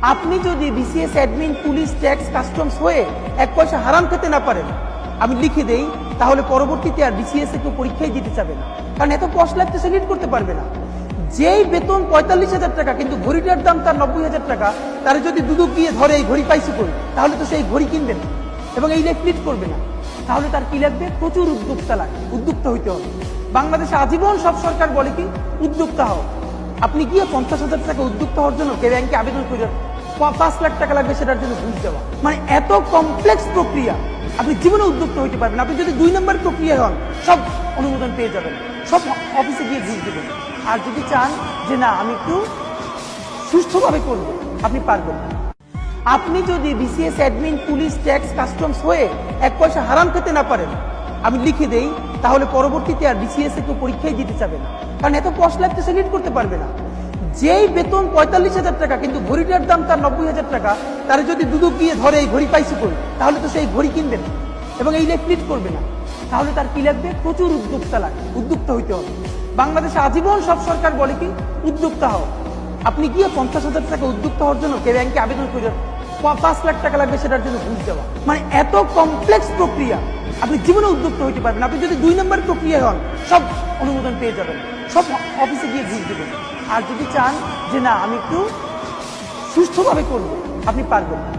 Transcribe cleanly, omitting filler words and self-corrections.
আপনি যদি BCS admin, police, tax, customs হয়ে এক পয়সা হারাম খেতে না পারেন, আমি লিখে দেই, তাহলে পরবর্তীতে আর বিসিএস কেউ পরীক্ষায় দিতে চাবে না, কারণ এত কষ্ট লাগতে সে লিড করতে পারবে না। যেই বেতন 45,000 টাকা কিন্তু ঘড়িটার দাম তার 90,000 টাকা, তার যদি দুদক গিয়ে ধরে এই ঘড়ি পাইছি করি, তাহলে তো সেই ঘড়ি কিনবে না এবং এই লাইফ লিড করবে না। তাহলে তার কি লাগবে? প্রচুর উদ্যোক্তা লাগবে, উদ্যোক্তা হইতে হবে। বাংলাদেশে আজীবন সব সরকার বলে কি উদ্যোক্তা হও। আপনি গিয়ে 50,000 টাকা উদ্যোক্তা হওয়ার জন্য ব্যাংকে আবেদন করে 5 লাখ টাকা লাগবে সেটার জন্য ঘুষ দেওয়া, মানে এত কমপ্লেক্স প্রক্রিয়া, আপনি জীবনে উদ্যোক্তা হইতে পারবেন। আপনি যদি 2 নম্বর প্রক্রিয়া হন, সব অনুমোদন পেয়ে যাবেন, সব অফিসে গিয়ে ঘুষ দেবেন। আর যদি চান যে না আমি একটু সুস্থভাবে করব, আপনি পারবেন না। আপনি যদি BCS admin, police, tax, customs হয়ে এক পয়সা হারাম খেতে না পারেন, আমি লিখে দেই, তাহলে পরবর্তীতে আর বিসিএস কেউ পরীক্ষায় দিতে চাবে না, কারণ এত কষ্ট লাগতে সে লিড করতে পারবে না। যেই বেতন 45,000 টাকা কিন্তু ঘড়িটার দাম তার 90,000 টাকা, তার যদি দুদক গিয়ে ধরে এই ঘড়ি পাইছি করি, তাহলে তো সেই ঘড়ি কিনবে না এবং এই লাইফ লিড করবে না। তাহলে তার কি লাগবে? প্রচুর উদ্যোক্তা লাগবে, উদ্যোক্তা হইতে হবে। বাংলাদেশে আজীবন সব সরকার বলে কি উদ্যোক্তা হও। আপনি গিয়ে 50,000 টাকা উদ্যোক্তা হওয়ার জন্য ব্যাংকে আবেদন করে 5 লাখ টাকা লাগবে সেটার জন্য ঘুষ দেওয়া, মানে এত কমপ্লেক্স প্রক্রিয়া, আপনি জীবনে উদ্যোক্তা হইতে পারবেন। আপনি যদি 2 নম্বর প্রক্রিয়া হন, সব অনুমোদন পেয়ে যাবেন, সব অফিসে গিয়ে ঘুষ দেবেন। আর যদি চান যে না আমি একটু সুস্থভাবে করব, আপনি পারবেন না।